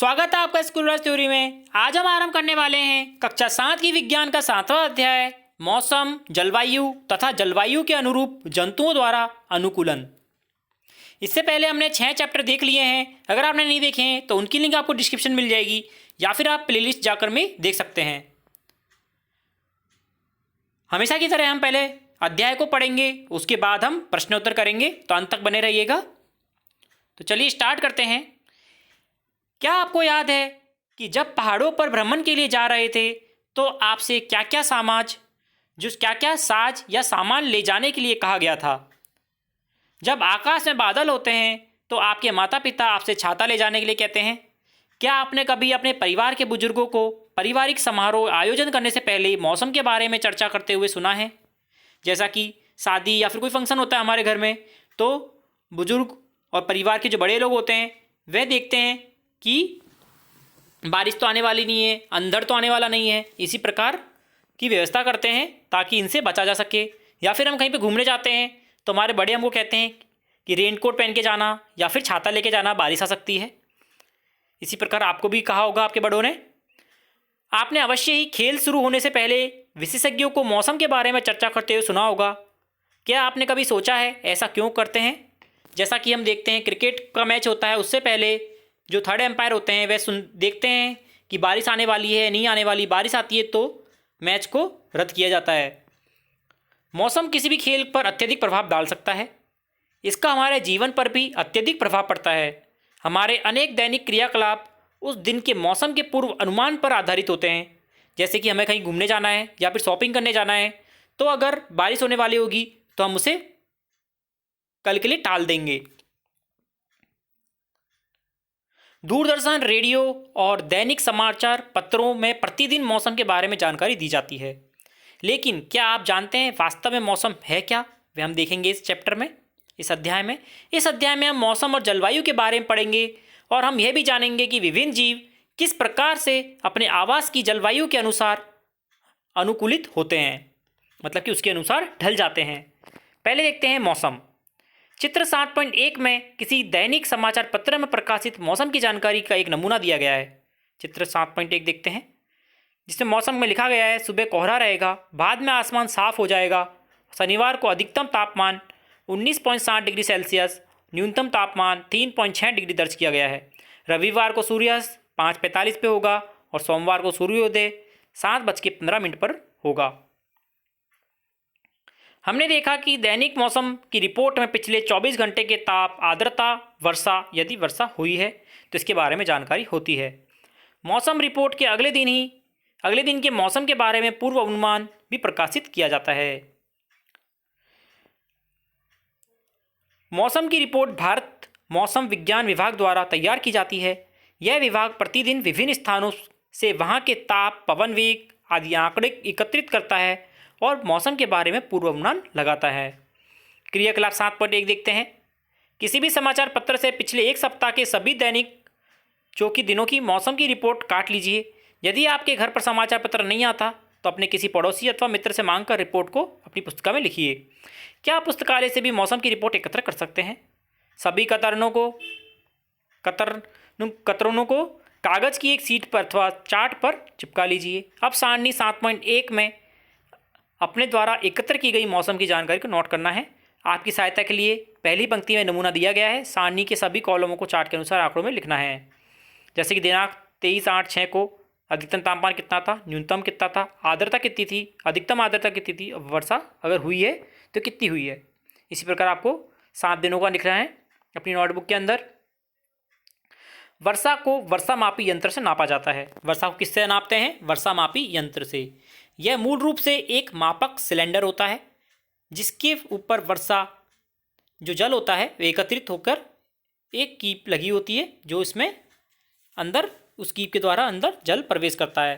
स्वागत है आपका स्कूल राज थ्योरी में। आज हम आरंभ करने वाले हैं कक्षा 7 की विज्ञान का 7वां अध्याय मौसम, जलवायु तथा जलवायु के अनुरूप जंतुओं द्वारा अनुकूलन। इससे पहले हमने 6 चैप्टर देख लिए हैं। अगर आपने नहीं देखे हैं तो उनकी लिंक आपको डिस्क्रिप्शन मिल जाएगी या फिर आप प्लेलिस्ट जाकर में देख सकते हैं। हमेशा की तरह हम पहले अध्याय को पढ़ेंगे, उसके बाद हम प्रश्नोत्तर करेंगे, तो अंत तक बने रहिएगा। तो चलिए स्टार्ट करते हैं। क्या आपको याद है कि जब पहाड़ों पर भ्रमण के लिए जा रहे थे तो आपसे क्या क्या साज या सामान ले जाने के लिए कहा गया था? जब आकाश में बादल होते हैं तो आपके माता पिता आपसे छाता ले जाने के लिए कहते हैं। क्या आपने कभी अपने परिवार के बुजुर्गों को पारिवारिक समारोह आयोजन करने से पहले मौसम के बारे में चर्चा करते हुए सुना है? जैसा कि शादी या फिर कोई फंक्शन होता है हमारे घर में, तो बुजुर्ग और परिवार के जो बड़े लोग होते हैं वह देखते हैं कि बारिश तो आने वाली नहीं है, अंधड़ तो आने वाला नहीं है, इसी प्रकार की व्यवस्था करते हैं ताकि इनसे बचा जा सके। या फिर हम कहीं पे घूमने जाते हैं तो हमारे बड़े हमको कहते हैं कि रेनकोट पहन के जाना या फिर छाता लेके जाना, बारिश आ सकती है। इसी प्रकार आपको भी कहा होगा आपके बड़ों ने। आपने अवश्य ही खेल शुरू होने से पहले विशेषज्ञों को मौसम के बारे में चर्चा करते हुए सुना होगा। क्या आपने कभी सोचा है ऐसा क्यों करते हैं? जैसा कि हम देखते हैं क्रिकेट का मैच होता है, उससे पहले जो थर्ड एम्पायर होते हैं वह देखते हैं कि बारिश आने वाली है नहीं आने वाली। बारिश आती है तो मैच को रद्द किया जाता है। मौसम किसी भी खेल पर अत्यधिक प्रभाव डाल सकता है। इसका हमारे जीवन पर भी अत्यधिक प्रभाव पड़ता है। हमारे अनेक दैनिक क्रियाकलाप उस दिन के मौसम के पूर्व अनुमान पर आधारित होते हैं। जैसे कि हमें कहीं घूमने जाना है या फिर शॉपिंग करने जाना है, तो अगर बारिश होने वाली होगी तो हम उसे कल के लिए टाल देंगे। दूरदर्शन, रेडियो और दैनिक समाचार पत्रों में प्रतिदिन मौसम के बारे में जानकारी दी जाती है। लेकिन क्या आप जानते हैं वास्तव में मौसम है क्या? वह हम देखेंगे इस चैप्टर में, इस अध्याय में। इस अध्याय में हम मौसम और जलवायु के बारे में पढ़ेंगे और हम यह भी जानेंगे कि विभिन्न जीव किस प्रकार से अपने आवास की जलवायु के अनुसार अनुकूलित होते हैं, मतलब कि उसके अनुसार ढल जाते हैं। पहले देखते हैं मौसम। चित्र 7.1 में किसी दैनिक समाचार पत्र में प्रकाशित मौसम की जानकारी का एक नमूना दिया गया है। चित्र 7.1 देखते हैं, जिसमें मौसम में लिखा गया है सुबह कोहरा रहेगा, बाद में आसमान साफ हो जाएगा। शनिवार को अधिकतम तापमान 19.7 डिग्री सेल्सियस, न्यूनतम तापमान 3.6 डिग्री दर्ज किया गया है। रविवार को सूर्यास्त 5:45 पे होगा और सोमवार को सूर्योदय 7:15 पर होगा। हमने देखा कि दैनिक मौसम की रिपोर्ट में पिछले 24 घंटे के ताप, आर्द्रता, वर्षा, यदि वर्षा हुई है तो इसके बारे में जानकारी होती है। मौसम रिपोर्ट के अगले दिन के मौसम के बारे में पूर्व अनुमान भी प्रकाशित किया जाता है। मौसम की रिपोर्ट भारत मौसम विज्ञान विभाग द्वारा तैयार की जाती है। यह विभाग प्रतिदिन विभिन्न स्थानों से वहां के ताप, पवन वेग आदि आंकड़े एकत्रित करता है और मौसम के बारे में पूर्वानुमान लगाता है। क्रियाकलाप 7.1 देखते हैं। किसी भी समाचार पत्र से पिछले एक सप्ताह के सभी दैनिक चौकी दिनों की मौसम की रिपोर्ट काट लीजिए। यदि आपके घर पर समाचार पत्र नहीं आता तो अपने किसी पड़ोसी अथवा मित्र से मांगकर रिपोर्ट को अपनी पुस्तिका में लिखिए। क्या आप पुस्तकालय से भी मौसम की रिपोर्ट एकत्र कर सकते हैं? सभी कतरनों को कागज की एक सीट पर अथवा चार्ट पर चिपका लीजिए। अब सारणी 7.1 में अपने द्वारा एकत्र की गई मौसम की जानकारी को नोट करना है। आपकी सहायता के लिए पहली पंक्ति में नमूना दिया गया है। सारणी के सभी कॉलमों को चार्ट के अनुसार आंकड़ों में लिखना है। जैसे कि दिनांक 23/8/6 को अधिकतम तापमान कितना था, न्यूनतम कितना था, आर्द्रता कितनी थी, अधिकतम आर्द्रता कितनी थी, वर्षा अगर हुई है तो कितनी हुई है। इसी प्रकार आपको 7 दिनों का लिखना है अपनी नोटबुक के अंदर। वर्षा को वर्षा मापी यंत्र से नापा जाता है। वर्षा को किससे नापते हैं? वर्षा मापी यंत्र से। यह मूल रूप से एक मापक सिलेंडर होता है जिसके ऊपर वर्षा जो जल होता है वे एकत्रित होकर एक कीप लगी होती है जो इसमें अंदर उस कीप के द्वारा अंदर जल प्रवेश करता है।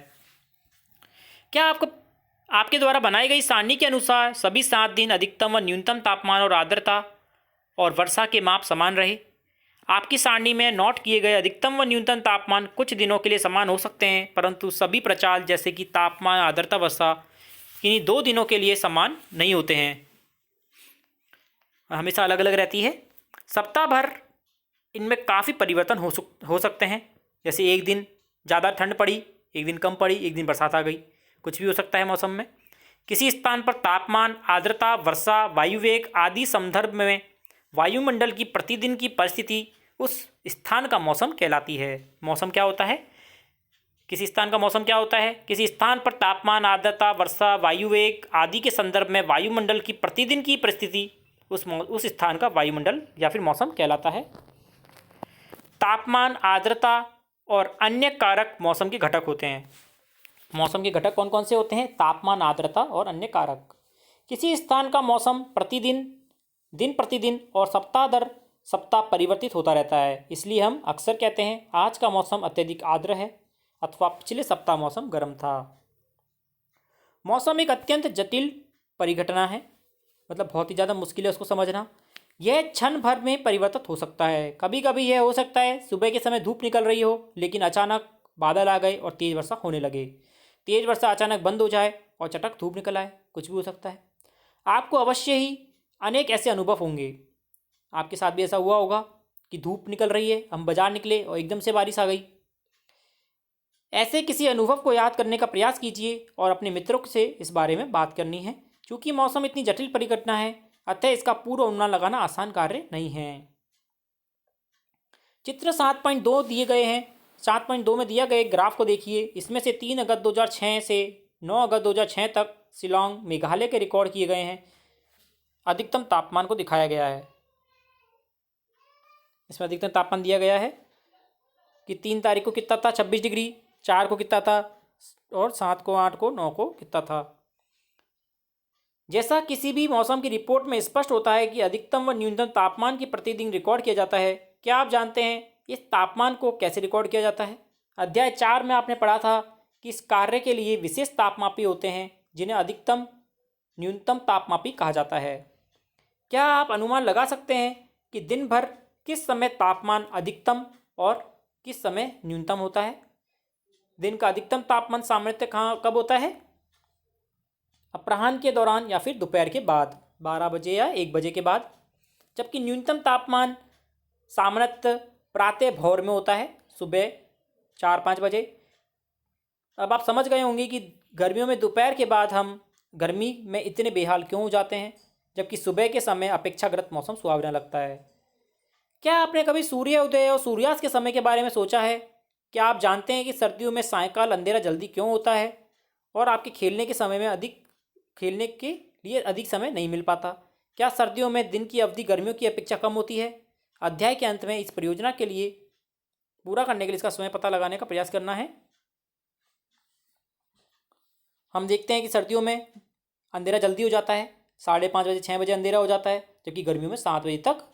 क्या आपके द्वारा बनाई गई सारणी के अनुसार सभी 7 दिन अधिकतम व न्यूनतम तापमान और आर्द्रता और वर्षा के माप समान रहे? आपकी सारणी में नोट किए गए अधिकतम व न्यूनतम तापमान कुछ दिनों के लिए समान हो सकते हैं, परंतु सभी प्रचाल जैसे कि तापमान, आर्द्रता, वर्षा इन्हीं 2 दिनों के लिए समान नहीं होते हैं, हमेशा अलग अलग रहती है। सप्ताह भर इनमें काफ़ी परिवर्तन हो सकते हैं। जैसे एक दिन ज़्यादा ठंड पड़ी, एक दिन कम पड़ी, एक दिन बरसात आ गई, कुछ भी हो सकता है मौसम में। किसी स्थान पर तापमान, आर्द्रता, वर्षा, वायुवेग आदि संदर्भ में वायुमंडल की प्रतिदिन की परिस्थिति उस स्थान का मौसम कहलाती है। मौसम क्या होता है? किसी स्थान का मौसम क्या होता है? किसी स्थान पर तापमान, आर्द्रता, वर्षा, वायुवेग आदि के संदर्भ में वायुमंडल की प्रतिदिन की परिस्थिति उस स्थान का वायुमंडल या फिर मौसम कहलाता है। तापमान, आर्द्रता और अन्य कारक मौसम के घटक होते हैं। मौसम के घटक कौन कौन से होते हैं? तापमान, आर्द्रता और अन्य कारक। किसी स्थान का मौसम प्रतिदिन, दिन प्रतिदिन और सप्ताह दर सप्ताह परिवर्तित होता रहता है। इसलिए हम अक्सर कहते हैं आज का मौसम अत्यधिक आर्द्र है अथवा पिछले सप्ताह मौसम गर्म था। मौसम एक अत्यंत जटिल परिघटना है, मतलब बहुत ही ज़्यादा मुश्किल है उसको समझना। यह क्षण भर में परिवर्तित हो सकता है। कभी कभी यह हो सकता है सुबह के समय धूप निकल रही हो, लेकिन अचानक बादल आ गए और तेज़ वर्षा होने लगे। तेज़ वर्षा अचानक बंद हो जाए और चटक धूप निकल आए, कुछ भी हो सकता है। आपको अवश्य ही अनेक ऐसे अनुभव होंगे। आपके साथ भी ऐसा हुआ होगा कि धूप निकल रही है, हम बाजार निकले और एकदम से बारिश आ गई। ऐसे किसी अनुभव को याद करने का प्रयास कीजिए और अपने मित्रों से इस बारे में बात करनी है। क्योंकि मौसम इतनी जटिल परिघटना है, अतः इसका पूर्व अनुमान लगाना आसान कार्य नहीं है। चित्र 7.2 दिए गए हैं। 7.2 में दिया गया ग्राफ को देखिए। इसमें से 3 अगस्त 2006 से 9 अगस्त 2006 तक शिलांग, मेघालय के रिकॉर्ड किए गए हैं। अधिकतम तापमान को दिखाया गया है। इसमें अधिकतम तापमान दिया गया है कि 3 तारीख को कितना था, 26 डिग्री, 4 को कितना था, और 7 को, 8 को, 9 को कितना था। जैसा किसी भी मौसम की रिपोर्ट में स्पष्ट होता है कि अधिकतम व न्यूनतम तापमान की प्रतिदिन रिकॉर्ड किया जाता है। क्या आप जानते हैं इस तापमान को कैसे रिकॉर्ड किया जाता है? अध्याय 4 में आपने पढ़ा था कि इस कार्य के लिए विशेष तापमापी होते हैं जिन्हें अधिकतम न्यूनतम तापमापी कहा जाता है। क्या आप अनुमान लगा सकते हैं कि दिन भर किस समय तापमान अधिकतम और किस समय न्यूनतम होता है? दिन का अधिकतम तापमान सामान्यतः कब होता है? अपराह्न के दौरान या फिर दोपहर के बाद, 12 बजे या 1 बजे के बाद। जबकि न्यूनतम तापमान सामान्यतः प्रातः भोर में होता है, सुबह 4-5 बजे। अब आप समझ गए होंगे कि गर्मियों में दोपहर के बाद हम गर्मी में इतने बेहाल क्यों हो जाते हैं, जबकि सुबह के समय अपेक्षाकृत मौसम सुहावना लगता है। क्या आपने कभी सूर्योदय और सूर्यास्त के समय के बारे में सोचा है? क्या आप जानते हैं कि सर्दियों में सायंकाल अंधेरा जल्दी क्यों होता है और आपके खेलने के लिए अधिक समय नहीं मिल पाता? क्या सर्दियों में दिन की अवधि गर्मियों की अपेक्षा कम होती है? अध्याय के अंत में इस परियोजना के लिए पूरा करने के लिए इसका समय पता लगाने का प्रयास करना है। हम देखते हैं कि सर्दियों में अंधेरा जल्दी हो जाता है, 5:30 बजे, 6 बजे अंधेरा हो जाता है, जबकि गर्मियों में 7 बजे तक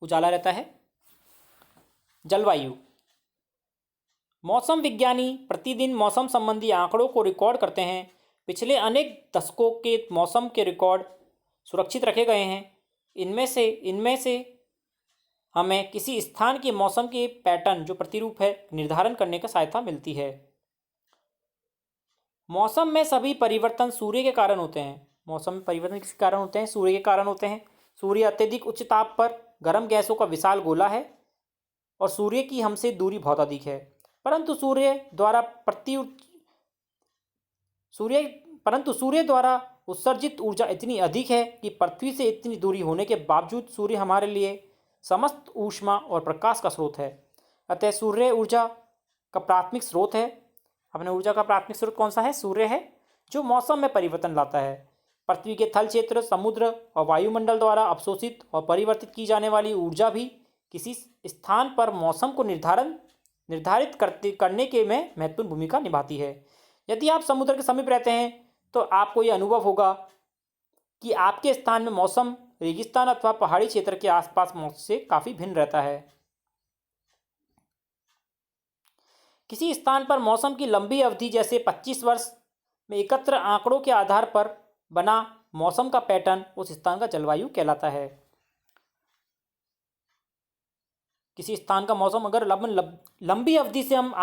उजाला रहता है। जलवायु। मौसम विज्ञानी प्रतिदिन मौसम संबंधी आंकड़ों को रिकॉर्ड करते हैं। पिछले अनेक दशकों के मौसम के रिकॉर्ड सुरक्षित रखे गए हैं। इनमें से हमें किसी स्थान के मौसम के पैटर्न, जो प्रतिरूप है, निर्धारण करने का सहायता मिलती है। मौसम में सभी परिवर्तन सूर्य के कारण होते हैं। मौसम में परिवर्तन किसके कारण होते हैं? सूर्य के कारण होते हैं। सूर्य अत्यधिक उच्च ताप पर गर्म गैसों का विशाल गोला है और सूर्य की हमसे दूरी बहुत अधिक है। परंतु सूर्य द्वारा उत्सर्जित ऊर्जा इतनी अधिक है कि पृथ्वी से इतनी दूरी होने के बावजूद सूर्य हमारे लिए समस्त ऊष्मा और प्रकाश का स्रोत है। अतः सूर्य ऊर्जा का प्राथमिक स्रोत है। अपने ऊर्जा का प्राथमिक स्रोत कौन सा है? सूर्य है, जो मौसम में परिवर्तन लाता है। पृथ्वी के थल क्षेत्र, समुद्र और वायुमंडल द्वारा अवशोषित और परिवर्तित की जाने वाली ऊर्जा भी किसी स्थान पर मौसम को निर्धारित करने के में महत्वपूर्ण भूमिका निभाती है। यदि आप समुद्र के समीप रहते हैं तो आपको यह अनुभव होगा कि आपके स्थान में मौसम रेगिस्तान अथवा पहाड़ी क्षेत्र के आसपास मौसम से काफ़ी भिन्न रहता है। किसी स्थान पर मौसम की लंबी अवधि, जैसे 25 वर्ष में एकत्र आंकड़ों के आधार पर बना मौसम का पैटर्न उस स्थान का जलवायु कहलाता है। किसी स्थान का मौसम अगर लंबी अवधि से हम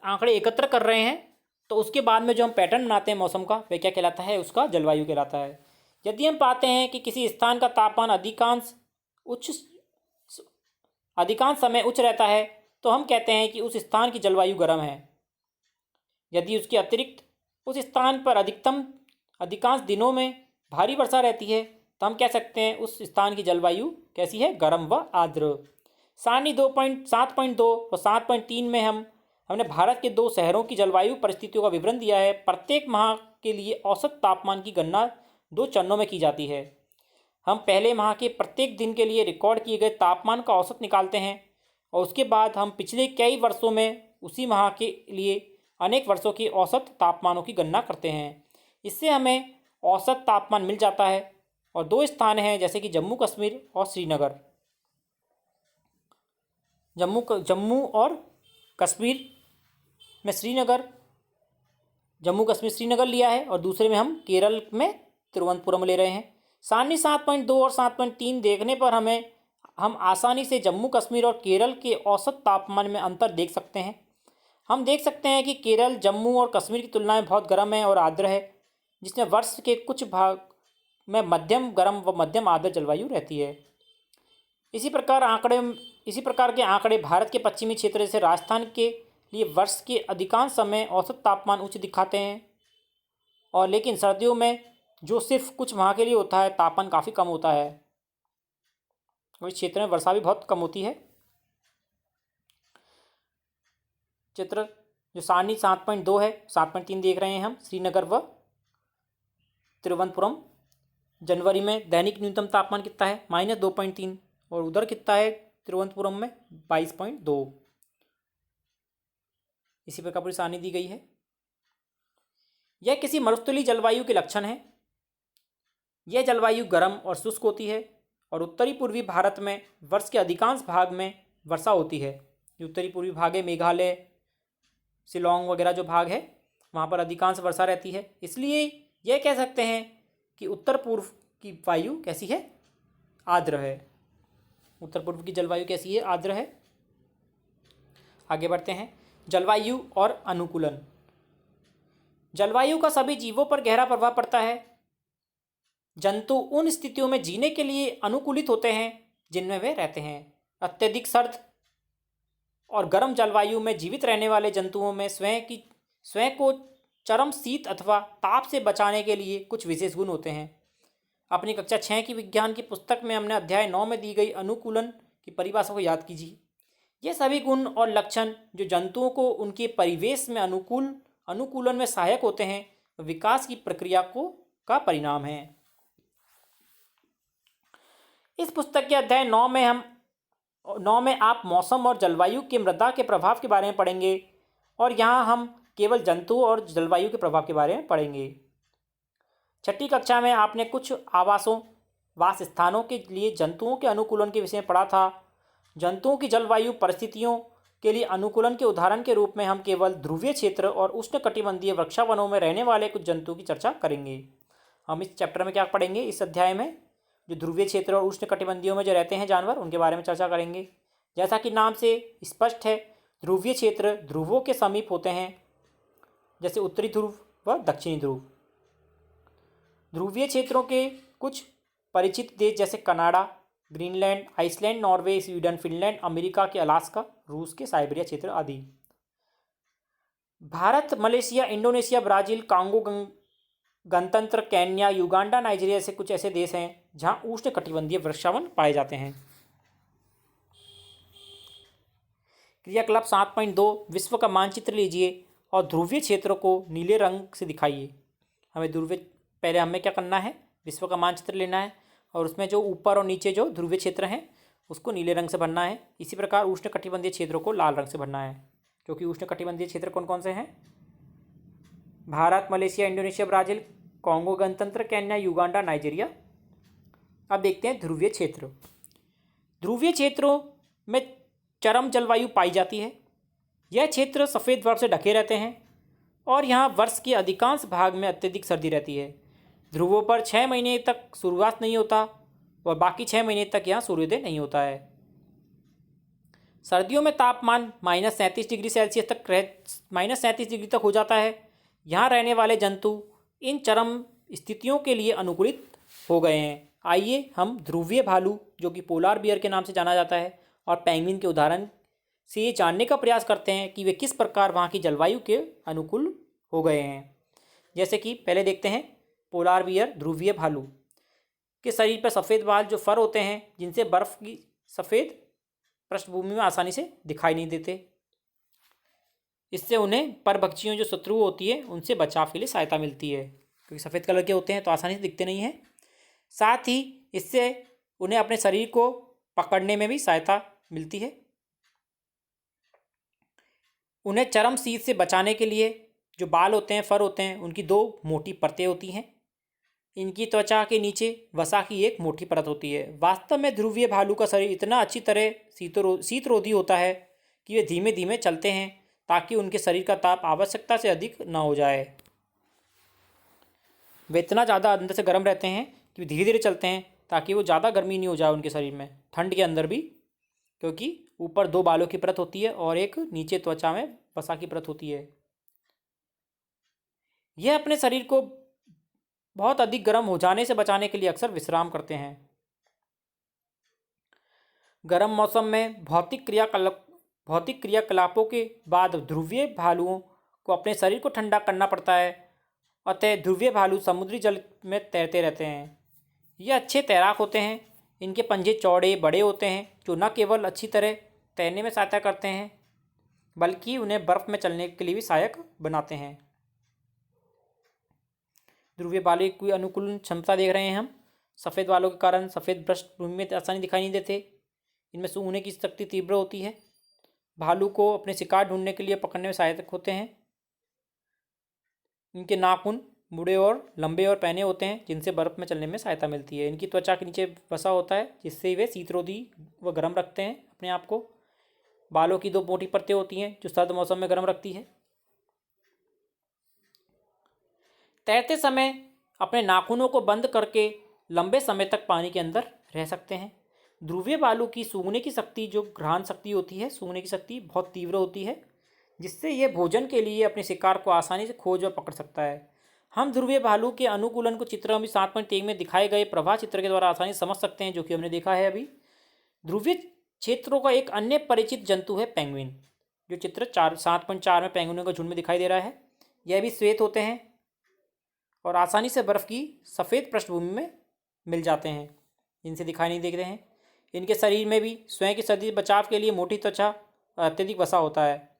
आंकड़े एकत्र कर रहे हैं, तो उसके बाद में जो हम पैटर्न बनाते हैं मौसम का, वह क्या कहलाता है? उसका जलवायु कहलाता है। यदि हम पाते हैं कि किसी स्थान का तापमान अधिकांश समय उच्च रहता है तो हम कहते हैं कि उस स्थान की जलवायु गर्म है। यदि उसके अतिरिक्त उस स्थान पर अधिकांश दिनों में भारी वर्षा रहती है तो हम कह सकते हैं उस स्थान की जलवायु कैसी है, गर्म व आर्द्र। सारणी 7.2 और 7.3 में हमने भारत के 2 शहरों की जलवायु परिस्थितियों का विवरण दिया है। प्रत्येक माह के लिए औसत तापमान की गणना 2 चरणों में की जाती है। हम पहले माह के प्रत्येक दिन के लिए रिकॉर्ड किए गए तापमान का औसत निकालते हैं और उसके बाद हम पिछले कई वर्षों में उसी माह के लिए अनेक वर्षों के औसत तापमानों की गणना करते हैं। इससे हमें औसत तापमान मिल जाता है। और 2 स्थान हैं जैसे कि जम्मू कश्मीर और श्रीनगर। जम्मू और कश्मीर में जम्मू कश्मीर श्रीनगर लिया है और दूसरे में हम केरल में तिरुवनंतपुरम ले रहे हैं। सारणी 7.2 और 7.3 देखने पर हम आसानी से जम्मू कश्मीर और केरल के औसत तापमान में अंतर देख सकते हैं। हम देख सकते हैं कि केरल जम्मू और कश्मीर की तुलना में बहुत गर्म है और आर्द्र है, जिसमें वर्ष के कुछ भाग में मध्यम गर्म व मध्यम आर्द्र जलवायु रहती है। इसी प्रकार के आंकड़े भारत के पश्चिमी क्षेत्र जैसे राजस्थान के लिए वर्ष के अधिकांश समय औसत तापमान उच्च दिखाते हैं और लेकिन सर्दियों में जो सिर्फ कुछ माह के लिए होता है तापमान काफ़ी कम होता है और इस क्षेत्र में वर्षा भी बहुत कम होती है। चित्र जो सारणी 7.2 है, 7.3 देख रहे हैं हम। श्रीनगर व तिरुवनंतपुरम जनवरी में दैनिक न्यूनतम तापमान कितना है, -2.3 और उधर कितना है तिरुवनंतपुरम में 22.2। इसी प्रकार पूरी सारणी दी गई है। यह किसी मरुस्थलीय जलवायु के लक्षण है। यह जलवायु गर्म और शुष्क होती है और उत्तरी पूर्वी भारत में वर्ष के अधिकांश भाग में वर्षा होती है। जो उत्तरी पूर्वी भाग है, मेघालय, शिलोंग वगैरह जो भाग है, वहाँ पर अधिकांश वर्षा रहती है। इसलिए यह कह सकते हैं कि उत्तर पूर्व की वायु कैसी है, आर्द्र है। उत्तर पूर्व की जलवायु कैसी है, आर्द्र है। आगे बढ़ते हैं। जलवायु और अनुकूलन। जलवायु का सभी जीवों पर गहरा प्रभाव पड़ता है। जंतु उन स्थितियों में जीने के लिए अनुकूलित होते हैं जिनमें वे रहते हैं। अत्यधिक सर्द और गर्म जलवायु में जीवित रहने वाले जंतुओं में स्वयं को चरम शीत अथवा ताप से बचाने के लिए कुछ विशेष गुण होते हैं। अपनी कक्षा 6 की विज्ञान की पुस्तक में हमने अध्याय 9 में दी गई अनुकूलन की परिभाषा को याद कीजिए। ये सभी गुण और लक्षण जो जंतुओं को उनके परिवेश में अनुकूलन में सहायक होते हैं, विकास की प्रक्रिया का परिणाम है। इस पुस्तक के अध्याय 9 में आप मौसम और जलवायु के मृदा के प्रभाव के बारे में पढ़ेंगे और यहाँ हम केवल जंतु और जलवायु के प्रभाव के बारे में पढ़ेंगे। छठी कक्षा में आपने कुछ वास स्थानों के लिए जंतुओं के अनुकूलन के विषय में पढ़ा था। जंतुओं की जलवायु परिस्थितियों के लिए अनुकूलन के उदाहरण के रूप में हम केवल ध्रुवीय क्षेत्र और उष्णकटिबंधीय वृक्षावनों में रहने वाले कुछ जंतुओं की चर्चा करेंगे। हम इस चैप्टर में क्या पढ़ेंगे, इस अध्याय में जो ध्रुवीय क्षेत्र और उष्णकटिबंधीयों में जो रहते हैं जानवर, उनके बारे में चर्चा करेंगे। जैसा कि नाम से स्पष्ट है, ध्रुवीय क्षेत्र ध्रुवों के समीप होते हैं, जैसे उत्तरी ध्रुव व दक्षिणी ध्रुव। ध्रुवीय क्षेत्रों के कुछ परिचित देश जैसे Canada, Greenland, Iceland, Norway, Sweden, Finland, America के अलास्का, रूस के साइबेरिया क्षेत्र आदि। Bharat, Malaysia, Indonesia, Brazil, Congo गणतंत्र, केन्या, युगांडा, नाइजीरिया से कुछ ऐसे देश हैं जहां उष्णकटिबंधीय वृक्षावन पाए जाते हैं। क्रियाकलाप 7.2 विश्व का मानचित्र लीजिए और ध्रुवीय क्षेत्रों को नीले रंग से दिखाइए। पहले हमें क्या करना है, विश्व का मानचित्र लेना है और उसमें जो ऊपर और नीचे जो ध्रुवीय क्षेत्र हैं उसको नीले रंग से भरना है। इसी प्रकार उष्णकटिबंधीय क्षेत्रों को लाल रंग से भरना है, क्योंकि उष्णकटिबंधीय क्षेत्र कौन कौन से हैं, Bharat, Malaysia, Indonesia, Brazil, Congo गणतंत्र, केन्या, युगांडा, नाइजीरिया। अब देखते हैं ध्रुवीय क्षेत्र। ध्रुवीय क्षेत्रों में चरम जलवायु पाई जाती है। यह क्षेत्र सफ़ेद बर्फ से ढके रहते हैं और यहाँ वर्ष के अधिकांश भाग में अत्यधिक सर्दी रहती है। ध्रुवों पर 6 महीने तक सूर्यास्त नहीं होता और बाकी 6 महीने तक यहाँ सूर्योदय नहीं होता है। सर्दियों में तापमान -37 डिग्री सेल्सियस -37 डिग्री तक हो जाता है। यहाँ रहने वाले जंतु इन चरम स्थितियों के लिए अनुकूलित हो गए हैं। आइए हम ध्रुवीय भालू, जो कि पोलार बियर के नाम से जाना जाता है, और पेंगुइन के उदाहरण से ये जानने का प्रयास करते हैं कि वे किस प्रकार वहाँ की जलवायु के अनुकूल हो गए हैं। जैसे कि पहले देखते हैं पोलार बियर, ध्रुवीय भालू के शरीर पर सफ़ेद बाल जो फर होते हैं, जिनसे बर्फ़ की सफ़ेद पृष्ठभूमि में आसानी से दिखाई नहीं देते। इससे उन्हें परभक्षियों जो शत्रु होती है उनसे बचाव के लिए सहायता मिलती है, क्योंकि सफ़ेद कलर के होते हैं तो आसानी से दिखते नहीं हैं। साथ ही इससे उन्हें अपने शरीर को पकड़ने में भी सहायता मिलती है। उन्हें चरम शीत से बचाने के लिए जो बाल होते हैं, फर होते हैं, उनकी 2 मोटी परतें होती हैं। इनकी त्वचा के नीचे वसा की एक मोटी परत होती है। वास्तव में ध्रुवीय भालू का शरीर इतना अच्छी तरह शीतरोधी होता है कि वे धीमे धीमे चलते हैं ताकि उनके शरीर का ताप आवश्यकता से अधिक न हो जाए। वे इतना ज़्यादा अंदर से गर्म रहते हैं कि वे धीरे धीरे चलते हैं ताकि वो ज़्यादा गर्मी नहीं हो जाए उनके शरीर में, ठंड के अंदर भी, क्योंकि ऊपर 2 बालों की परत होती है और एक नीचे त्वचा में वसा की परत होती है। यह अपने शरीर को बहुत अधिक गर्म हो जाने से बचाने के लिए अक्सर विश्राम करते हैं। गर्म मौसम में भौतिक क्रियाकलापों के बाद ध्रुवीय भालुओं को अपने शरीर को ठंडा करना पड़ता है, अतः ध्रुवीय भालू समुद्री जल में तैरते रहते हैं। ये अच्छे तैराक होते हैं। इनके पंजे चौड़े बड़े होते हैं जो न केवल अच्छी तरह तैरने में सहायता करते हैं बल्कि उन्हें बर्फ़ में चलने के लिए भी सहायक बनाते हैं। ध्रुवीय भालू की अनुकूलन क्षमता देख रहे हैं हम। सफ़ेद बालों के कारण सफ़ेद पृष्ठभूमि में आसानी दिखाई नहीं देते। इनमें सूंघने की शक्ति तीव्र होती है। भालू को अपने शिकार ढूंढने के लिए पकड़ने में सहायक होते हैं। इनके नाखून बूढ़े और लंबे और पैने होते हैं जिनसे बर्फ़ में चलने में सहायता मिलती है। इनकी त्वचा के नीचे वसा होता है जिससे वे शीतरोधी व गर्म रखते हैं अपने आप को। बालों की 2 मोटी परतें होती हैं जो सर्द मौसम में गर्म रखती है। तैरते समय अपने नाखूनों को बंद करके लंबे समय तक पानी के अंदर रह सकते हैं। ध्रुवीय भालू की सूंघने की शक्ति, जो घ्राण शक्ति होती है, सूंघने की शक्ति बहुत तीव्र होती है, जिससे यह भोजन के लिए अपने शिकार को आसानी से खोज व पकड़ सकता है। हम ध्रुवीय भालू के अनुकूलन को चित्र में 7.1 में दिखाए गए प्रवाह चित्र के द्वारा आसानी से समझ सकते हैं, जो कि हमने देखा है अभी। ध्रुवीय क्षेत्रों का एक अन्य परिचित जंतु है पेंगुइन, जो चित्र 7.4 में पेंगुइनों का झुंड में दिखाई दे रहा है। यह भी श्वेत होते हैं और आसानी से बर्फ़ की सफ़ेद पृष्ठभूमि में मिल जाते हैं, इनसे दिखाई नहीं देते हैं। इनके शरीर में भी स्वयं की सर्दी से बचाव के लिए मोटी त्वचा और अत्यधिक वसा होता है।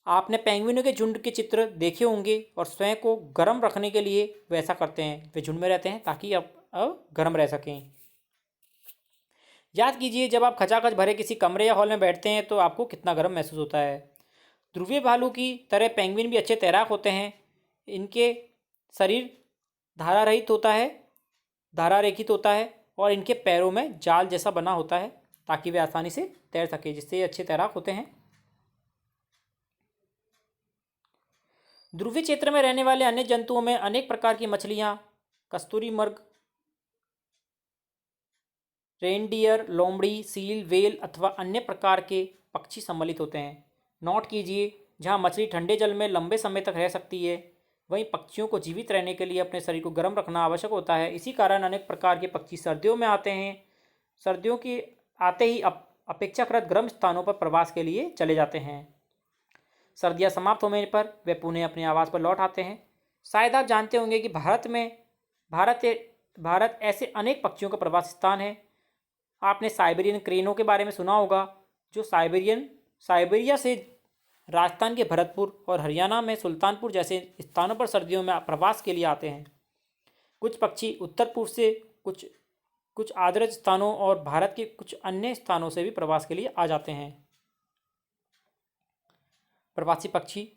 आपने पेंगुइनों के झुंड के चित्र देखे होंगे और स्वयं को गर्म रखने के लिए वैसा करते हैं। वे झुंड में रहते हैं ताकि अब गर्म रह सकें। याद कीजिए, जब आप खचाखच भरे किसी कमरे या हॉल में बैठते हैं तो आपको कितना गर्म महसूस होता है। ध्रुवीय भालू की तरह पेंगुइन भी अच्छे तैराक होते हैं। इनके शरीर धारारहित होता है, धारारेखित होता है और इनके पैरों में जाल जैसा बना होता है ताकि वे आसानी से तैर सके, जिससे ये अच्छे तैराक होते हैं। ध्रुवीय क्षेत्र में रहने वाले अन्य जंतुओं में अनेक प्रकार की मछलियाँ, कस्तूरी मृग, रेनडियर, लोमड़ी, सील, व्हेल अथवा अन्य प्रकार के पक्षी सम्मिलित होते हैं। नोट कीजिए, जहाँ मछली ठंडे जल में लंबे समय तक रह सकती है, वहीं पक्षियों को जीवित रहने के लिए अपने शरीर को गर्म रखना आवश्यक होता है। इसी कारण अनेक प्रकार के पक्षी सर्दियों में आते हैं। सर्दियों के आते ही अपेक्षाकृत गर्म स्थानों पर प्रवास के लिए चले जाते हैं। सर्दियाँ समाप्त होने पर वे पुनः अपने आवास पर लौट आते हैं। शायद आप जानते होंगे कि भारत ऐसे अनेक पक्षियों का प्रवास स्थान है। आपने साइबेरियन क्रेनों के बारे में सुना होगा, जो साइबेरिया से राजस्थान के भरतपुर और हरियाणा में सुल्तानपुर जैसे स्थानों पर सर्दियों में प्रवास के लिए आते हैं। कुछ पक्षी उत्तर पूर्व से, कुछ आर्द्र स्थानों और भारत के कुछ अन्य स्थानों से भी प्रवास के लिए आ जाते हैं। प्रवासी पक्षी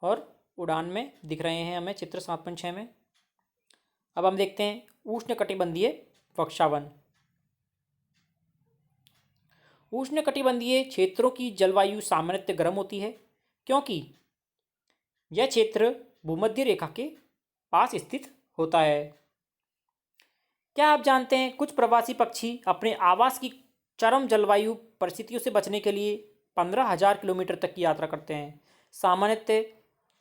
और उड़ान में दिख रहे हैं हमें चित्र 7.6 में। अब हम देखते हैं उष्णकटिबंधीय वृक्षावन। उष्णकटिबंधीय क्षेत्रों की जलवायु सामान्यतः गर्म होती है क्योंकि यह क्षेत्र भूमध्य रेखा के पास स्थित होता है। क्या आप जानते हैं, कुछ प्रवासी पक्षी अपने आवास की चरम जलवायु परिस्थितियों से बचने के लिए 15,000 किलोमीटर तक की यात्रा करते हैं। सामान्यतः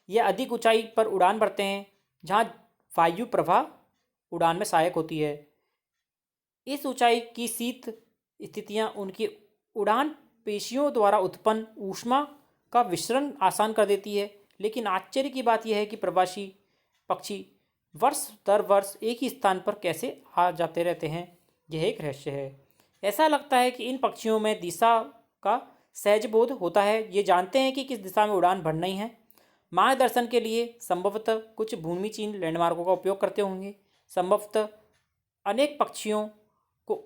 यह अधिक ऊंचाई पर उड़ान भरते हैं जहां वायु प्रवाह उड़ान में सहायक होती है। इस ऊंचाई की शीत स्थितियां उनकी उड़ान पेशियों द्वारा उत्पन्न ऊष्मा का विसरण आसान कर देती है। लेकिन आश्चर्य की बात यह है कि प्रवासी पक्षी वर्ष दर वर्ष एक ही स्थान पर कैसे आ जाते रहते हैं, यह एक रहस्य है। ऐसा लगता है कि इन पक्षियों में दिशा का सहज बोध होता है। ये जानते हैं कि किस दिशा में उड़ान भरनी है। मार्गदर्शन के लिए संभवतः कुछ भूमि चिन्ह लैंडमार्कों का उपयोग करते होंगे। संभवतः अनेक पक्षियों को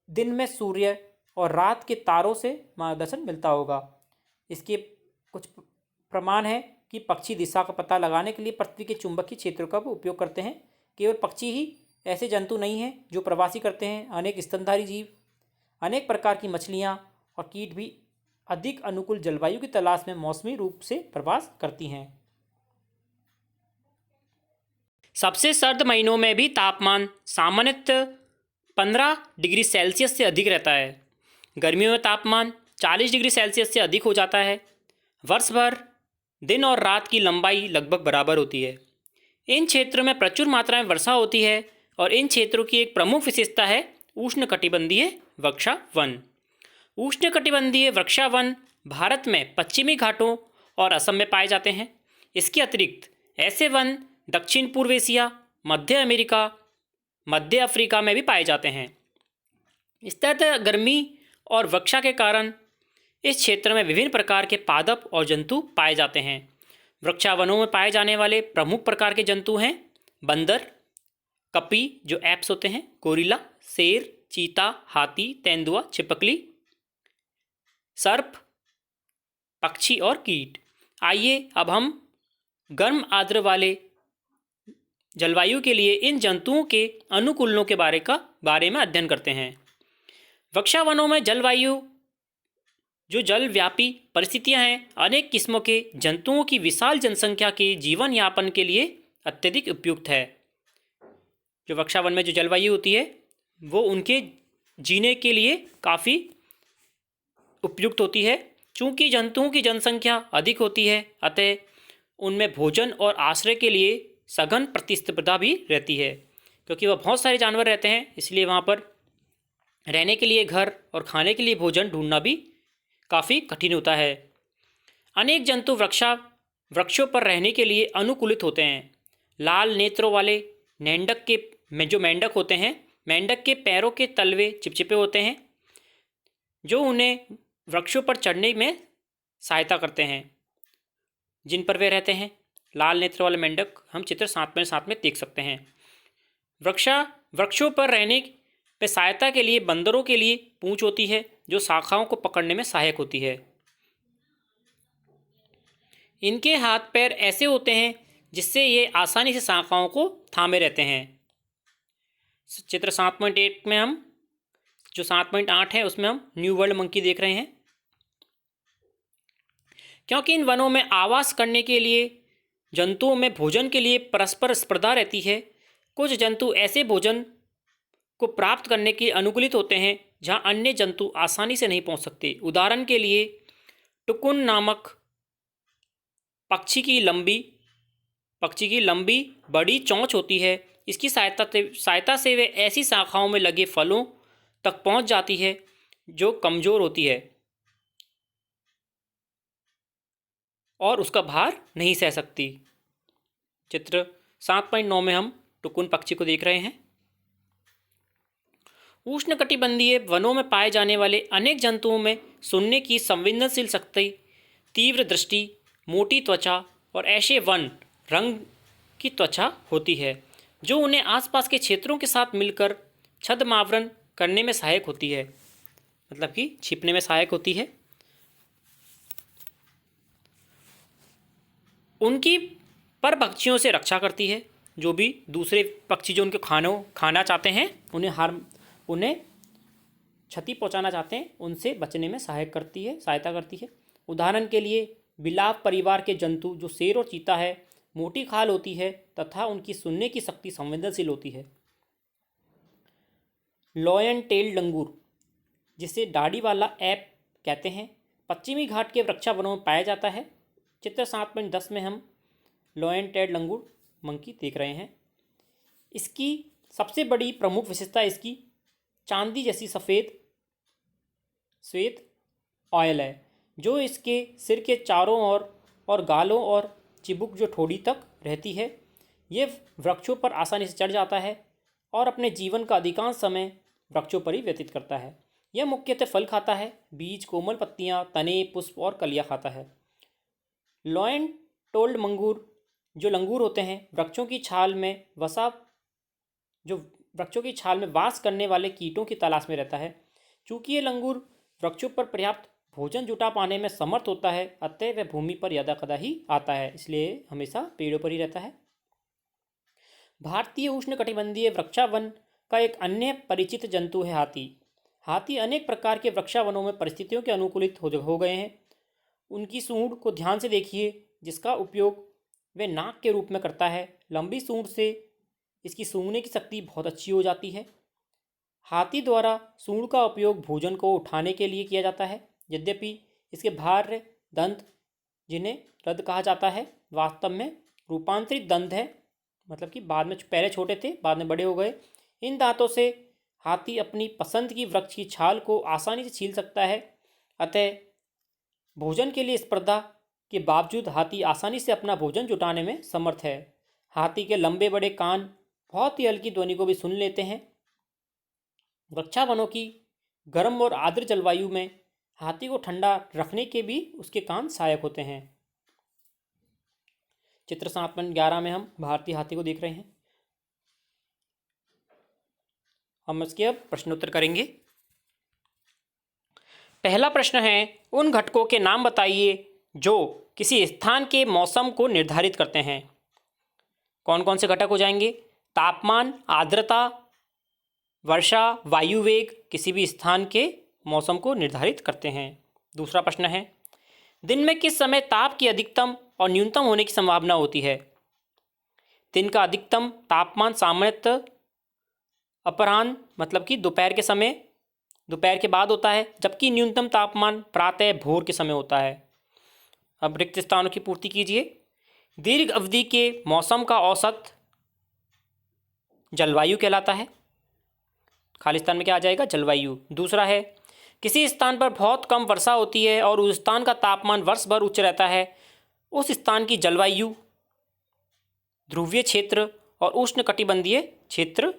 दिन में सूर्य और रात के तारों से मार्गदर्शन मिलता होगा। इसके कुछ प्रमाण है कि पक्षी दिशा का पता लगाने के लिए पृथ्वी के चुंबकीय क्षेत्रों का भी उपयोग करते हैं। केवल पक्षी ही ऐसे जंतु नहीं हैं जो प्रवासी करते हैं। अनेक स्तनधारी जीव, अनेक प्रकार की मछलियाँ और कीट भी अधिक अनुकूल जलवायु की तलाश में मौसमी रूप से प्रवास करती हैं। सबसे सर्द महीनों में भी तापमान सामान्यतः 15 डिग्री सेल्सियस से अधिक रहता है। गर्मियों में तापमान 40 डिग्री सेल्सियस से अधिक हो जाता है। वर्ष भर दिन और रात की लंबाई लगभग बराबर होती है। इन क्षेत्रों में प्रचुर मात्रा में वर्षा होती है और इन क्षेत्रों की एक प्रमुख विशेषता है उष्णकटिबंधीय वृक्षावन। उष्णकटिबंधीय वृक्षावन भारत में पश्चिमी घाटों और असम में पाए जाते हैं। इसके अतिरिक्त ऐसे वन दक्षिण पूर्व एशिया, मध्य अमेरिका, मध्य अफ्रीका में भी पाए जाते हैं। इस तरह गर्मी और वर्षा के कारण इस क्षेत्र में विभिन्न प्रकार के पादप और जंतु पाए जाते हैं। वृक्षावनों में पाए जाने वाले प्रमुख प्रकार के जंतु हैं बंदर, कपी जो एप्स होते हैं, गोरिल्ला, शेर, चीता, हाथी, तेंदुआ, छिपकली, सर्प, पक्षी और कीट। आइए अब हम गर्म आर्द्र वाले जलवायु के लिए इन जंतुओं के अनुकूलनों के बारे में अध्ययन करते हैं। वृक्षावनों में जलवायु जो जलव्यापी परिस्थितियां हैं, अनेक किस्मों के जंतुओं की विशाल जनसंख्या के जीवन यापन के लिए अत्यधिक उपयुक्त है। जो वृक्षावन में जो जलवायु होती है वो उनके जीने के लिए काफ़ी उपयुक्त होती है। चूँकि जंतुओं की जनसंख्या अधिक होती है, अतः उनमें भोजन और आश्रय के लिए सघन प्रतिस्पर्धा भी रहती है। क्योंकि वह बहुत सारे जानवर रहते हैं, इसलिए वहाँ पर रहने के लिए घर और खाने के लिए भोजन ढूंढना भी काफ़ी कठिन होता है। अनेक जंतु वृक्षों पर रहने के लिए अनुकूलित होते हैं। लाल नेत्रों वाले मेंढक होते हैं, मेंढक के पैरों के तलवे चिपचिपे होते हैं जो उन्हें वृक्षों पर चढ़ने में सहायता करते हैं जिन पर वे रहते हैं। लाल नेत्र वाले मेंढक हम चित्र 7 में देख सकते हैं। वृक्षों पर रहने पे सहायता के लिए बंदरों के लिए पूंछ होती है जो शाखाओं को पकड़ने में सहायक होती है। इनके हाथ पैर ऐसे होते हैं जिससे ये आसानी से शाखाओं को थामे रहते हैं। चित्र 7.1 में हम जो 7.8 है उसमें हम न्यू वर्ल्ड मंकी देख रहे हैं। क्योंकि इन वनों में आवास करने के लिए जंतुओं में भोजन के लिए परस्पर स्पर्धा रहती है, कुछ जंतु ऐसे भोजन को प्राप्त करने के अनुकूलित होते हैं जहां अन्य जंतु आसानी से नहीं पहुंच सकते। उदाहरण के लिए टुकुन नामक पक्षी की लंबी बड़ी चोंच होती है। इसकी सहायता से वे ऐसी शाखाओं में लगे फलों तक पहुंच जाती है जो कमज़ोर होती है और उसका भार नहीं सह सकती। चित्र 7.9 में हम टुकुन पक्षी को देख रहे हैं। उष्णकटिबंधीय वनों में पाए जाने वाले अनेक जंतुओं में सुनने की संवेदनशील शक्ति, तीव्र दृष्टि, मोटी त्वचा और ऐसे वन रंग की त्वचा होती है जो उन्हें आसपास के क्षेत्रों के साथ मिलकर छद्मावरण करने में सहायक होती है, मतलब कि छिपने में सहायक होती है। उनकी पर पक्षियों से रक्षा करती है। जो भी दूसरे पक्षी जो उनके खाना चाहते हैं, उन्हें क्षति पहुंचाना चाहते हैं, उनसे बचने में सहायता करती है। उदाहरण के लिए बिलाव परिवार के जंतु जो शेर और चीता है, मोटी खाल होती है तथा उनकी सुनने की शक्ति संवेदनशील होती है। लॉयन टेल लंगूर, जिसे दाढ़ी वाला ऐप कहते हैं, पश्चिमी घाट के वृक्षावनों में पाया जाता है। चित्र 7.10 में हम लॉयन टेल लंगूर मंकी देख रहे हैं। इसकी सबसे बड़ी प्रमुख विशेषता इसकी चांदी जैसी सफ़ेद श्वेत ऑयल है जो इसके सिर के चारों ओर और गालों और चिबुक जो ठोड़ी तक रहती है। ये वृक्षों पर आसानी से चढ़ जाता है और अपने जीवन का अधिकांश समय वृक्षों पर ही व्यतीत करता है। यह मुख्यतः फल खाता है, बीज, कोमल पत्तियां, तने, पुष्प और कलियां खाता है। लॉयन टोल्ड मंगूर जो लंगूर होते हैं वृक्षों की छाल में वास करने वाले कीटों की तलाश में रहता है। चूंकि ये लंगूर वृक्षों पर पर्याप्त भोजन जुटा पाने में समर्थ होता है, अतः वह भूमि पर यदाकदा ही आता है, इसलिए हमेशा पेड़ों पर ही रहता है। भारतीय उष्णकटिबंधीय वृक्षावन का एक अन्य परिचित जंतु है हाथी। हाथी अनेक प्रकार के वृक्षावनों में परिस्थितियों के अनुकूलित हो गए हैं। उनकी सूंड को ध्यान से देखिए, जिसका उपयोग वे नाक के रूप में करता है। लंबी सूंड से इसकी सूंघने की शक्ति बहुत अच्छी हो जाती है। हाथी द्वारा सूंड का उपयोग भोजन को उठाने के लिए किया जाता है। यद्यपि इसके भार्य दंत, जिन्हें रद कहा जाता है, वास्तव में रूपांतरित दंत है, मतलब कि बाद में पहले छोटे थे बाद में बड़े हो गए। इन दांतों से हाथी अपनी पसंद की वृक्ष की छाल को आसानी से छील सकता है। अतः भोजन के लिए स्पर्धा के बावजूद हाथी आसानी से अपना भोजन जुटाने में समर्थ है। हाथी के लंबे बड़े कान बहुत ही हल्की ध्वनि को भी सुन लेते हैं। वृक्षावनों की गर्म और आर्द्र जलवायु में हाथी को ठंडा रखने के भी उसके कान सहायक होते हैं। चित्र 7.11 में हम भारतीय हाथी को देख रहे हैं। हम इसके अब प्रश्नोत्तर करेंगे। पहला प्रश्न है, उन घटकों के नाम बताइए जो किसी स्थान के मौसम को निर्धारित करते हैं। कौन कौन से घटक हो जाएंगे? तापमान, आर्द्रता, वर्षा, वायु वेग किसी भी स्थान के मौसम को निर्धारित करते हैं। दूसरा प्रश्न है, दिन में किस समय ताप की अधिकतम और न्यूनतम होने की संभावना होती है? दिन का अधिकतम तापमान सामान्यतः अपराह्न मतलब कि दोपहर के समय, दोपहर के बाद होता है, जबकि न्यूनतम तापमान प्रातः भोर के समय होता है। अब रिक्त स्थानों की पूर्ति कीजिए। दीर्घ अवधि के मौसम का औसत जलवायु कहलाता है। खाली स्थान में क्या आ जाएगा? जलवायु। दूसरा है, किसी स्थान पर बहुत कम वर्षा होती है और उस स्थान का तापमान वर्ष भर उच्च रहता है, उस स्थान की जलवायु ध्रुवीय क्षेत्र और उष्णकटिबंधीय क्षेत्र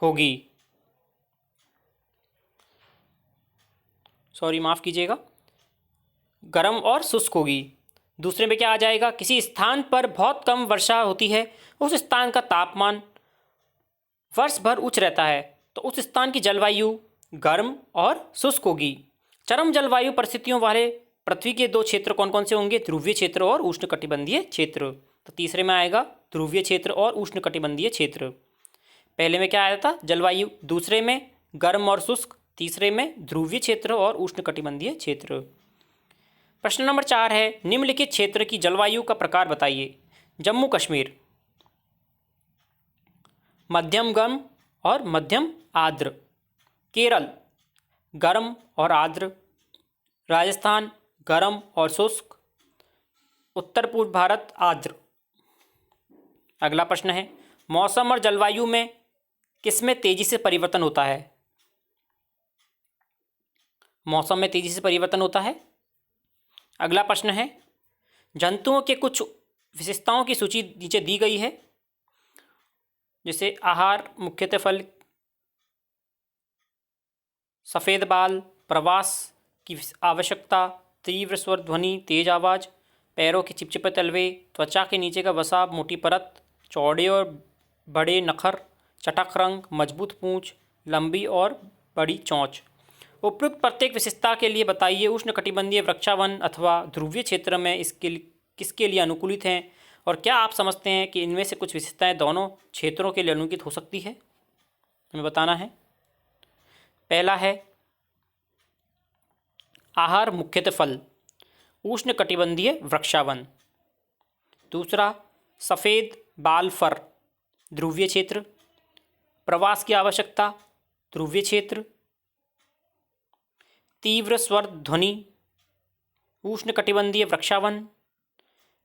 होगी। माफ कीजिएगा, गर्म और शुष्क होगी। दूसरे में क्या आ जाएगा? किसी स्थान पर बहुत कम वर्षा होती है, उस स्थान का तापमान वर्ष भर उच्च रहता है, तो उस स्थान की जलवायु गर्म और शुष्क होगी। चरम जलवायु परिस्थितियों वाले पृथ्वी के दो क्षेत्र कौन कौन से होंगे? ध्रुवीय क्षेत्र और उष्णकटिबंधीय क्षेत्र। तो तीसरे में आएगा ध्रुवीय क्षेत्र और उष्णकटिबंधीय क्षेत्र। पहले में क्या आया था? जलवायु। दूसरे में गर्म और शुष्क। तीसरे में ध्रुवीय क्षेत्र और उष्णकटिबंधीय क्षेत्र। प्रश्न नंबर 4 है, निम्नलिखित क्षेत्र की जलवायु का प्रकार बताइए। जम्मू कश्मीर मध्यम गर्म और मध्यम आर्द्र। केरल गर्म और आर्द्र। राजस्थान गर्म और शुष्क। उत्तर पूर्व भारत आर्द्र। अगला प्रश्न है, मौसम और जलवायु में किसमें तेजी से परिवर्तन होता है? मौसम में तेजी से परिवर्तन होता है। अगला प्रश्न है, जंतुओं के कुछ विशेषताओं की सूची नीचे दी गई है, जैसे आहार, मुख्यतः फल, सफ़ेद बाल, प्रवास की आवश्यकता, तीव्र स्वर ध्वनि, तेज आवाज़, पैरों के चिपचिपे तलवे, त्वचा के नीचे का वसा, मोटी परत, चौड़े और बड़े नखर, चटक रंग, मजबूत पूंछ, लंबी और बड़ी चोंच। उपयुक्त प्रत्येक विशेषता के लिए बताइए उष्णकटिबंधीय वृक्षावन अथवा ध्रुवीय क्षेत्र में किसके लिए अनुकूलित हैं, और क्या आप समझते हैं कि इनमें से कुछ विशेषताएं दोनों क्षेत्रों के लिए अनुकूलित हो सकती है? हमें बताना है। पहला है आहार, मुख्यतः फल, उष्णकटिबंधीय वृक्षावन। दूसरा, सफ़ेद बाल फर, ध्रुवीय क्षेत्र। प्रवास की आवश्यकता, ध्रुवीय क्षेत्र। तीव्र स्वर ध्वनि, उष्णकटिबंधीय वृक्षावन।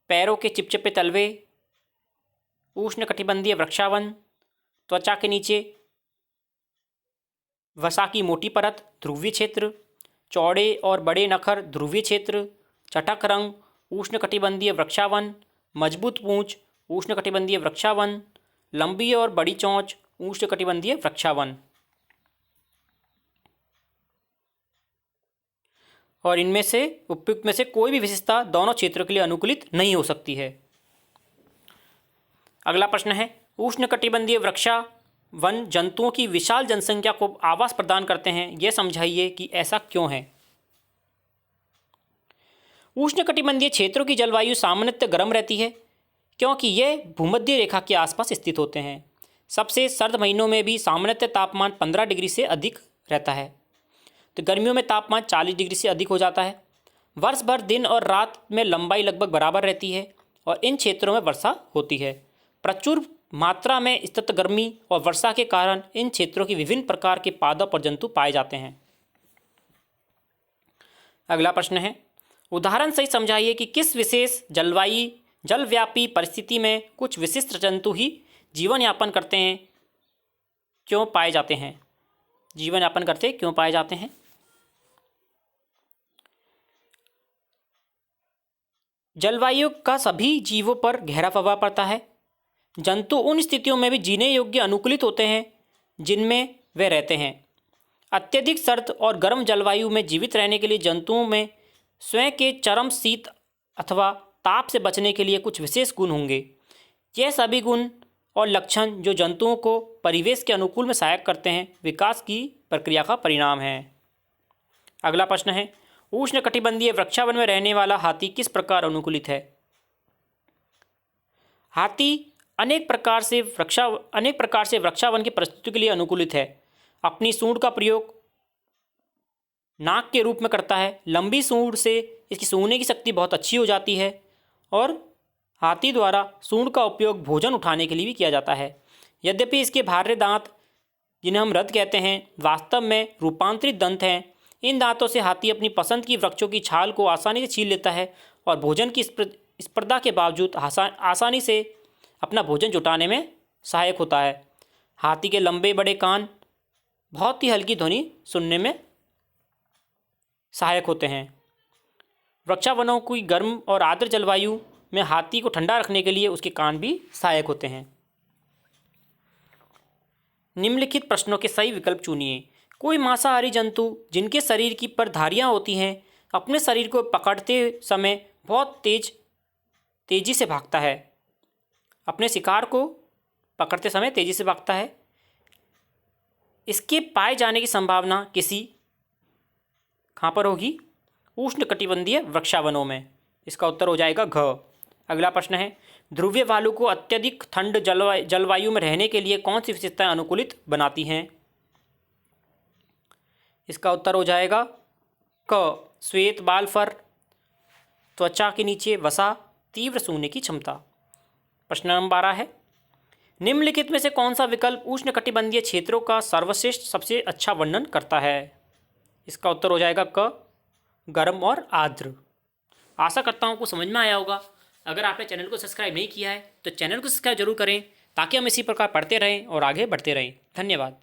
पैरों के चिपचिपे तलवे, उष्णकटिबंधीय वृक्षावन। त्वचा के नीचे वसा की मोटी परत, ध्रुवीय क्षेत्र। चौड़े और बड़े नखर ध्रुवीय क्षेत्र, चटक रंग उष्णकटिबंधीय वृक्षावन, मजबूत पूंछ उष्णकटिबंधीय वृक्षावन, लंबी और बड़ी चोंच उष्णकटिबंधीय वृक्षावन। और इनमें से उपयुक्त में से कोई भी विशेषता दोनों क्षेत्रों के लिए अनुकूलित नहीं हो सकती है। अगला प्रश्न है, उष्णकटिबंधीय वृक्षावन जंतुओं की विशाल जनसंख्या को आवास प्रदान करते हैं, यह समझाइए कि ऐसा क्यों है। उष्णकटिबंधीय क्षेत्रों की जलवायु सामान्यतः गर्म रहती है क्योंकि यह भूमध्य रेखा के आसपास स्थित होते हैं। सबसे सर्द महीनों में भी सामान्यतः तापमान 15 डिग्री से अधिक रहता है, तो गर्मियों में तापमान 40 डिग्री से अधिक हो जाता है। वर्ष भर दिन और रात में लंबाई लगभग बराबर रहती है और इन क्षेत्रों में वर्षा होती है। प्रचुर मात्रा में सतत गर्मी और वर्षा के कारण इन क्षेत्रों की विभिन्न प्रकार के पादप और जंतु पाए जाते हैं। अगला प्रश्न है, उदाहरण सहित समझाइए कि किस विशेष जलव्यापी परिस्थिति में कुछ विशिष्ट जंतु ही जीवन यापन करते हैं, क्यों पाए जाते हैं, जीवन यापन करते क्यों पाए जाते हैं। जलवायु का सभी जीवों पर गहरा प्रभाव पड़ता है। जंतु उन स्थितियों में भी जीने योग्य अनुकूलित होते हैं जिनमें वे रहते हैं। अत्यधिक सर्द और गर्म जलवायु में जीवित रहने के लिए जंतुओं में स्वयं के चरम शीत अथवा ताप से बचने के लिए कुछ विशेष गुण होंगे। यह सभी गुण और लक्षण जो जंतुओं को परिवेश के अनुकूल में सहायक करते हैं, विकास की प्रक्रिया का परिणाम है। अगला प्रश्न है, उष्णकटिबंधीय वृक्षावन में रहने वाला हाथी किस प्रकार अनुकूलित है। हाथी अनेक प्रकार से वृक्षावन की परिस्थितियों के लिए अनुकूलित है। अपनी सूंड का प्रयोग नाक के रूप में करता है। लंबी सूंड से इसकी सूंघने की शक्ति बहुत अच्छी हो जाती है और हाथी द्वारा सूंड का उपयोग भोजन उठाने के लिए भी किया जाता है। यद्यपि इसके बाहरी दांत, जिन्हें हम रद कहते हैं, वास्तव में रूपांतरित दंत हैं। इन दांतों से हाथी अपनी पसंद की वृक्षों की छाल को आसानी से छील लेता है और भोजन की स्पर्धा के बावजूद आसानी से अपना भोजन जुटाने में सहायक होता है। हाथी के लंबे बड़े कान बहुत ही हल्की ध्वनि सुनने में सहायक होते हैं। वृक्षावनों की गर्म और आर्द्र जलवायु में हाथी को ठंडा रखने के लिए उसके कान भी सहायक होते हैं। निम्नलिखित प्रश्नों के सही विकल्प चुनिए। कोई मांसाहारी जंतु जिनके शरीर की पर धारियाँ होती हैं अपने शरीर को पकड़ते समय बहुत तेजी से भागता है। अपने शिकार को पकड़ते समय तेजी से भागता है। इसके पाए जाने की संभावना कहाँ पर होगी? उष्णकटिबंधीय वृक्षावनों में। इसका उत्तर हो जाएगा घ। अगला प्रश्न है, ध्रुवीय भालू को अत्यधिक ठंड जलवायु में रहने के लिए कौन सी विशेषताएं अनुकूलित बनाती हैं? इसका उत्तर हो जाएगा क। श्वेत बाल फर, त्वचा के नीचे वसा, तीव्र सूंघने की क्षमता। प्रश्न नंबर 12 है, निम्नलिखित में से कौन सा विकल्प उष्णकटिबंधीय क्षेत्रों का सर्वश्रेष्ठ सबसे अच्छा वर्णन करता है? इसका उत्तर हो जाएगा क, गर्म और आर्द्र। आशा करता हूँ आपको समझ में आया होगा। अगर आपने चैनल को सब्सक्राइब नहीं किया है तो चैनल को सब्सक्राइब जरूर करें ताकि हम इसी प्रकार पढ़ते रहें और आगे बढ़ते रहें। धन्यवाद।